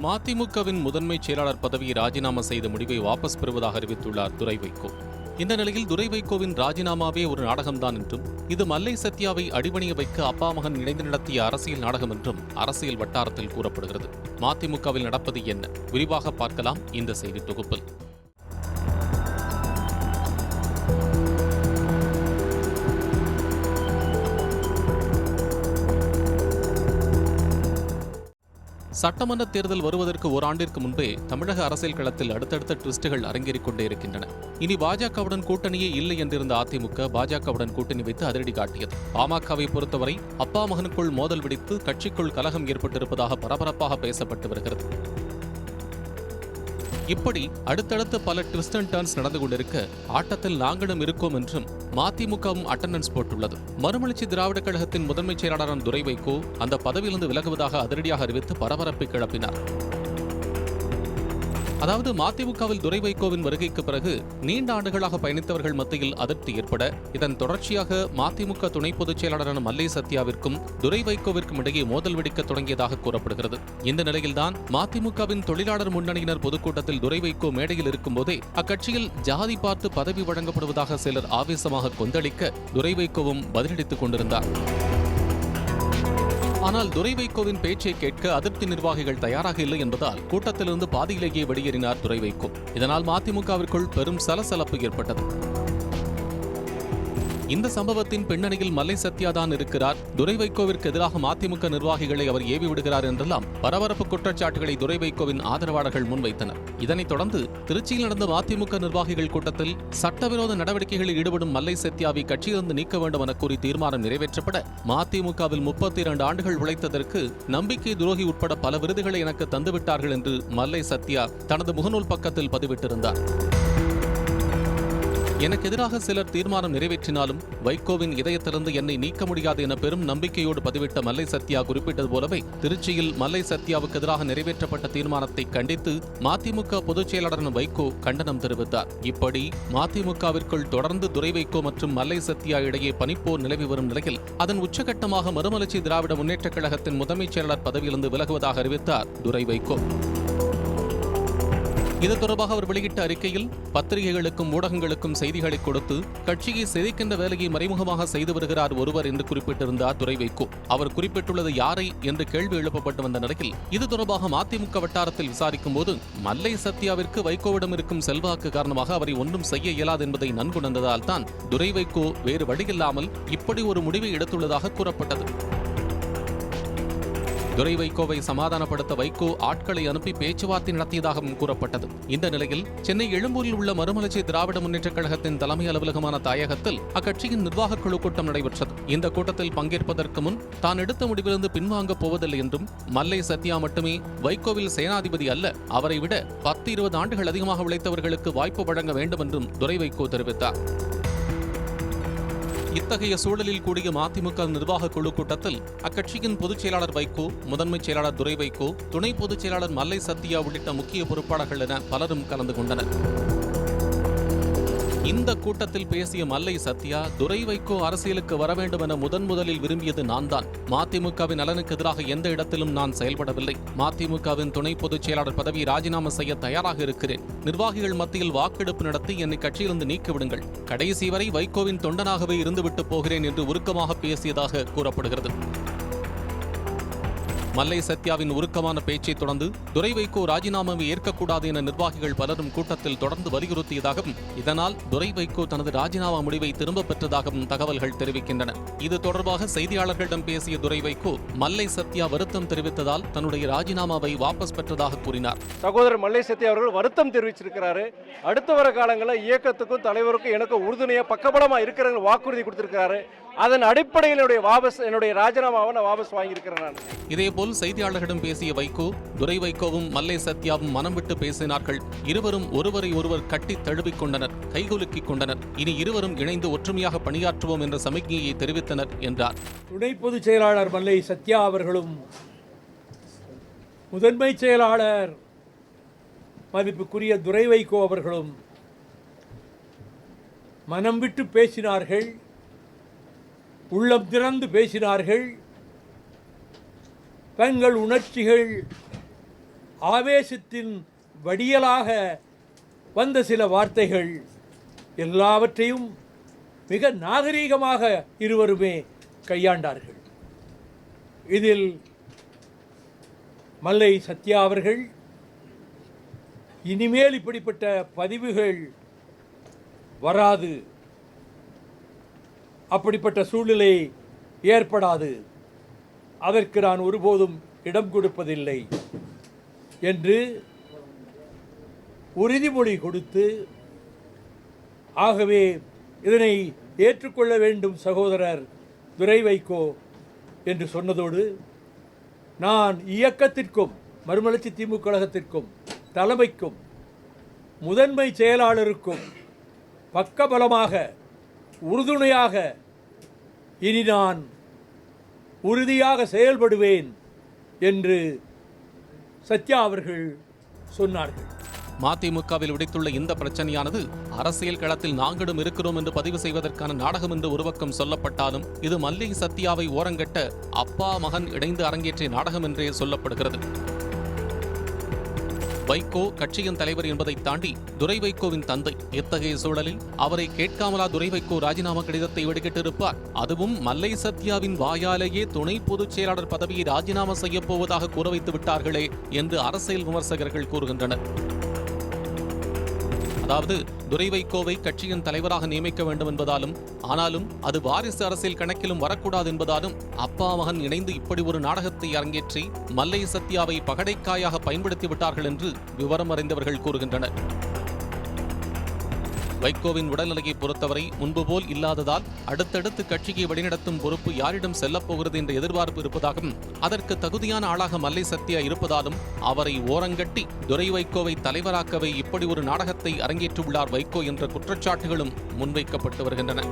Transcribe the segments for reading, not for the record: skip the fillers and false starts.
மதிமுகவின் முதன்மை செயலாளர் பதவியை ராஜினாமா செய்த முடிவை வாபஸ் பெறுவதாக அறிவித்துள்ளார் துரை வைகோ. இந்த நிலையில் துரை வைகோவின் ராஜினாமாவே ஒரு நாடகம்தான் என்றும், இது மல்லை சத்யாவை அடிபணிய வைக்க அப்பா மகன் இணைந்து நடத்திய அரசியல் நாடகம் என்றும் அரசியல் வட்டாரத்தில் கூறப்படுகிறது. மதிமுகவில் நடப்பது என்ன? விரிவாக பார்க்கலாம் இந்த செய்தி தொகுப்பில். சட்டமன்ற தேர்தல் வருவதற்கு ஓராண்டிற்கு முன்பே தமிழக அரசியல் களத்தில் அடுத்தடுத்த ட்விஸ்டுகள் அரங்கேறிக் கொண்டே இருக்கின்றன. இனி பாஜகவுடன் கூட்டணியே இல்லை என்றிருந்த அதிமுக பாஜகவுடன் கூட்டணி வைத்து அதிரடி காட்டியது. பாமகவை பொறுத்தவரை அப்பா மகனுக்குள் மோதல் வெடித்து கட்சிக்குள் கலகம் ஏற்பட்டிருப்பதாக பரபரப்பாக பேசப்பட்டு வருகிறது. இப்படி அடுத்தடுத்து பல ட்விஸ்ட் அண்ட் டர்ன்ஸ் நடந்து கொண்டிருக்க ஆட்டத்தில் நாங்களும் இருக்கோம் என்றும் மதிமுகவும் அட்டெண்டன்ஸ் போட்டுள்ளது. மறுமலர்ச்சி திராவிட கழகத்தின் முதன்மை செயலாளரான துரை வைகோ அந்த பதவியிலிருந்து விலகுவதாக அதிரடியாக அறிவித்து பரபரப்பை கிளப்பினார். அதாவது மதிமுகவில் துரை வைகோவின் வருகைக்கு பிறகு நீண்ட ஆண்டுகளாக பயணித்தவர்கள் மத்தியில் அதிருப்தி ஏற்பட, இதன் தொடர்ச்சியாக மதிமுக துணை பொதுச் செயலாளரான மல்லை சத்யாவிற்கும் துரை வைகோவிற்கும் இடையே மோதல் வெடிக்க தொடங்கியதாக கூறப்படுகிறது. இந்த நிலையில்தான் மதிமுகவின் தொழிலாளர் முன்னணியினர் பொதுக்கூட்டத்தில் துரை வைகோ மேடையில் இருக்கும்போதே அக்கட்சியில் ஜாதி பார்த்து பதவி வழங்கப்படுவதாக சிலர் ஆவேசமாக கொந்தளிக்க துரை வைகோவும் பதிலளித்துக் கொண்டிருந்தார். ஆனால் துரை வைகோவின் பேச்சை கேட்க அதிருப்தி நிர்வாகிகள் தயாராக இல்லை என்பதால் கூட்டத்திலிருந்து பாதியிலேயே வெளியேறினார் துரை வைகோ. இதனால் மதிமுகவிற்குள் பெரும் சலசலப்பு ஏற்பட்டது. இந்த சம்பவத்தின் பின்னணியில் மல்லை சத்யா தான் இருக்கிறார், துரை வைகோவிற்கு எதிராக மதிமுக நிர்வாகிகளை அவர் ஏவி விடுகிறார் என்றெல்லாம் பரபரப்பு குற்றச்சாட்டுகளை துரை வைகோவின் ஆதரவாளர்கள் முன்வைத்தனர். இதனைத் தொடர்ந்து திருச்சியில் நடந்த மதிமுக நிர்வாகிகள் கூட்டத்தில் சட்டவிரோத நடவடிக்கைகளில் ஈடுபடும் மல்லை சத்யாவை கட்சியிலிருந்து நீக்க வேண்டும் என கூறி தீர்மானம் நிறைவேற்றப்பட, மதிமுகவில் 32 ஆண்டுகள் உழைத்ததற்கு நம்பிக்கை துரோகி உட்பட பல விருதுகளை எனக்கு தந்துவிட்டார்கள் என்று மல்லை சத்யா தனது முகநூல் பக்கத்தில் பதிவிட்டிருந்தார். எனக்கு எதிராக சிலர் தீர்மானம் நிறைவேற்றினாலும் வைகோவின் இதயத்திலிருந்து என்னை நீக்க முடியாது என பெரும் நம்பிக்கையோடு பதிவிட்ட மல்லை சத்யா குறிப்பிட்டது போலவே திருச்சியில் மல்லை சத்யாவுக்கு எதிராக நிறைவேற்றப்பட்ட தீர்மானத்தை கண்டித்து மதிமுக பொதுச் செயலாளரான வைகோ கண்டனம் தெரிவித்தார். இப்படி மதிமுகவிற்குள் தொடர்ந்து துரை வைகோ மற்றும் மல்லை சத்யா இடையே பனிப்போர் நிலவி வரும் நிலையில் அதன் உச்சகட்டமாக மறுமலர்ச்சி திராவிட முன்னேற்றக் கழகத்தின் முதன்மைச் செயலாளர் பதவியிலிருந்து விலகுவதாக அறிவித்தார் துரை வைகோ. இது தொடர்பாக அவர் வெளியிட்ட அறிக்கையில், பத்திரிகைகளுக்கும் ஊடகங்களுக்கும் செய்திகளை கொடுத்து கட்சியை சிதைக்கின்ற வேலையை மறைமுகமாக செய்து வருகிறார் ஒருவர் என்று குறிப்பிட்டிருந்தார் துரை வைகோ. அவர் குறிப்பிட்டுள்ளது யாரை என்று கேள்வி எழுப்பப்பட்டு வந்த நிலையில் இது தொடர்பாக மதிமுக வட்டாரத்தில் விசாரிக்கும் போது மல்லை சத்யாவிற்கு வைகோவிடம் இருக்கும் செல்வாக்கு காரணமாக அவரை ஒன்றும் செய்ய இயலாது என்பதை நன்குணர்ந்ததால் தான் துரை வைகோ வேறு வழியில்லாமல் இப்படி ஒரு முடிவை எடுத்துள்ளதாக கூறப்பட்டது. துரை வைகோவை சமாதானப்படுத்த வைகோ ஆட்களை அனுப்பி பேச்சுவார்த்தை நடத்தியதாகவும் கூறப்பட்டது. இந்த நிலையில் சென்னை எழும்பூரில் உள்ள மறுமலர்ச்சி திராவிட முன்னேற்றக் கழகத்தின் தலைமை அலுவலகமான தாயகத்தில் அக்கட்சியின் நிர்வாகக் குழு கூட்டம் நடைபெற்றது. இந்த கூட்டத்தில் பங்கேற்பதற்கு முன் தான் எடுத்த முடிவிலிருந்து பின்வாங்கப் போவதில்லை என்றும், மல்லை சத்யா மட்டுமே வைகோவில் சேனாதிபதி அல்ல, அவரை விட 10-20 ஆண்டுகள் அதிகமாக உழைத்தவர்களுக்கு வாய்ப்பு வழங்க வேண்டும் என்றும் துரை வைகோ தெரிவித்தார். இத்தகைய சூழலில் கூடிய மதிமுக நிர்வாக குழு கூட்டத்தில் அக்கட்சியின் பொதுச் செயலாளர் வைகோ, முதன்மைச் செயலாளர் துரை வைகோ, துணை பொதுச் செயலாளர் மல்லை சத்யா உள்ளிட்ட முக்கிய பொறுப்பாளர்கள் என பலரும் கலந்து கொண்டனர். இந்த கூட்டத்தில் பேசிய மல்லை சத்யா, துரை வைகோ அரசியலுக்கு வர வேண்டும் என முதலில் விரும்பியது நான் தான். மதிமுகவின் நலனுக்கு எதிராக எந்த இடத்திலும் நான் செயல்படவில்லை. மதிமுகவின் துணை பொதுச் செயலாளர் பதவியை ராஜினாமா செய்ய தயாராக இருக்கிறேன். நிர்வாகிகள் மத்தியில் வாக்கெடுப்பு நடத்தி என்னை கட்சியிலிருந்து நீக்கிவிடுங்கள். கடைசி வரை வைகோவின் தொண்டனாகவே இருந்துவிட்டு போகிறேன் என்று உருக்கமாக பேசியதாக கூறப்படுகிறது. மல்லை சத்யாவின் உருக்கமான பேச்சை தொடர்ந்து துரை வைகோ ராஜினாமாவை ஏற்கக்கூடாது என நிர்வாகிகள் பலரும் கூட்டத்தில் தொடர்ந்து வலியுறுத்தியதாகவும், இதனால் துரை வைகோ தனது ராஜினாமா முடிவை திரும்பப் பெற்றதாகவும் தகவல்கள் தெரிவிக்கின்றன. இது தொடர்பாக செய்தியாளர்களிடம் பேசிய துரை வைகோ, மல்லை சத்யா வருத்தம் தெரிவித்ததால் தன்னுடைய ராஜினாமாவை வாபஸ் பெற்றதாக கூறினார். சகோதரர் மல்லை சத்யா அவர்கள் வருத்தம் தெரிவிச்சிருக்கிறாரு. அடுத்த வர காலங்களில் இயக்கத்துக்கும் தலைவருக்கும் எனக்கு உறுதுணையா பக்கபலமா இருக்கிற வாக்குறுதி கொடுத்திருக்கிறாரு. அதன் அடிப்படையில் என்னுடைய ராஜினாமாவை நான் வாபஸ் வாங்கியிருக்கிறேன். இதேபோல் செய்தியாளர்களிடம் பேசிய வைகோ, துரை வைகோவும் மல்லை சத்யாவும் மனம் விட்டு பேசினார்கள். இருவரும் ஒருவரை ஒருவர் கட்டி தழுவிக் கொண்டனர், கைகுலுக்கிக் கொண்டனர். இனி இருவரும் இணைந்து ஒற்றுமையாக பணியாற்றுவோம் என்ற சமிக்ஞையை தெரிவித்தனர் என்றார். துணை பொதுச் செயலாளர் மல்லை சத்யா அவர்களும் முதன்மை செயலாளர் மதிப்புக்குரிய துரை வைகோ அவர்களும் மனம் விட்டு பேசினார்கள், உள்ளம் திறந்து பேசினார்கள். தங்கள் உணர்ச்சிகள் ஆவேசத்தின் வடியலாக வந்த சில வார்த்தைகள் எல்லாவற்றையும் மிக நாகரீகமாக இருவருமே கையாண்டார்கள். இதில் மல்லை சத்யா அவர்கள் இனிமேல் இப்படிப்பட்ட பதிவுகள் வராது, அப்படிப்பட்ட சூழ்நிலை ஏற்படாது, அதற்கு நான் ஒருபோதும் இடம் கொடுப்பதில்லை என்று உறுதிமொழி கொடுத்து, ஆகவே இதனை ஏற்றுக்கொள்ள வேண்டும் சகோதரர் துரை வைகோ என்று சொன்னதோடு, நான் இயக்கத்திற்கும் மறுமலர்ச்சி திமுக கழகத்திற்கும் தலைமைக்கும் முதன்மை செயலாளருக்கும் பக்கபலமாக உறுதுணையாக இனி நான் உறுதியாக செயல்படுவேன் என்று சத்யா அவர்கள் சொன்னார்கள். மதிமுகவில் விடுத்துள்ள இந்த பிரச்சனையானது அரசியல் களத்தில் நாங்களும் இருக்கிறோம் என்று பதிவு செய்வதற்கான நாடகம் என்று ஒரு பக்கம் சொல்லப்பட்டாலும் இது மல்லை சத்யாவை ஓரங்கட்ட அப்பா மகன் இணைந்து அரங்கேற்றிய நாடகம் என்றே சொல்லப்படுகிறது. வைகோ கட்சியின் தலைவர் என்பதை தாண்டி துரை வைகோவின் தந்தை. இத்தகைய சூழலில் அவரை கேட்காமலா துரை வைகோ ராஜினாமா கடிதத்தை வெளியிட்டிருப்பார்? அதுவும் மல்லை சத்யாவின் வாயாலேயே துணை பொதுச் செயலாளர் பதவியை ராஜினாமா செய்யப் போவதாக கூற வைத்து விட்டார்களே என்று அரசியல் விமர்சகர்கள் கூறுகின்றனர். அதாவது துரை வைகோவை கட்சியின் தலைவராக நியமிக்க வேண்டும் என்பதாலும், ஆனாலும் அது வாரிசு அரசியல் கணக்கிலும் வரக்கூடாது என்பதாலும் அப்பா மகன் இணைந்து இப்படி ஒரு நாடகத்தை அரங்கேற்றி மல்லை சத்யாவை பகடைக்காயாக பயன்படுத்தி விட்டார்கள் என்று விவரம் அறிந்தவர்கள் கூறுகின்றனர். வைகோவின் உடல்நிலையை பொறுத்தவரை முன்பு போல் இல்லாததால் அடுத்தடுத்து கட்சியை வழிநடத்தும் பொறுப்பு யாரிடம் செல்லப்போகிறது என்ற எதிர்பார்ப்பு இருப்பதாகவும், அதற்கு தகுதியான ஆளாக மல்லை சத்யா இருப்பதாலும் அவரை ஓரங்கட்டி துரை வைகோவை தலைவராக்கவே இப்படி ஒரு நாடகத்தை அரங்கேற்றியுள்ளார் வைகோ என்ற குற்றச்சாட்டுகளும் முன்வைக்கப்பட்டு வருகின்றன.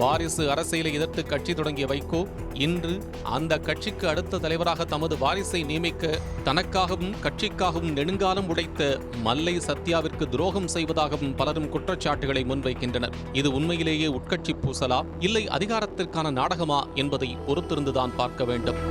வாரிசு அரசியலை எதிர்த்து கட்சி தொடங்கிய வைகோ இன்று அந்த கட்சிக்கு அடுத்த தலைவராக தமது வாரிசை நியமிக்க தனக்காகவும் கட்சிக்காகவும் நெடுங்காலம் உழைத்த மல்லை சத்யாவிற்கு துரோகம் செய்வதாகவும் பலரும் குற்றச்சாட்டுகளை முன்வைக்கின்றனர். இது உண்மையிலேயே உட்கட்சி பூசலா இல்லை அதிகாரத்திற்கான நாடகமா என்பதை பொறுத்திருந்துதான் பார்க்க வேண்டும்.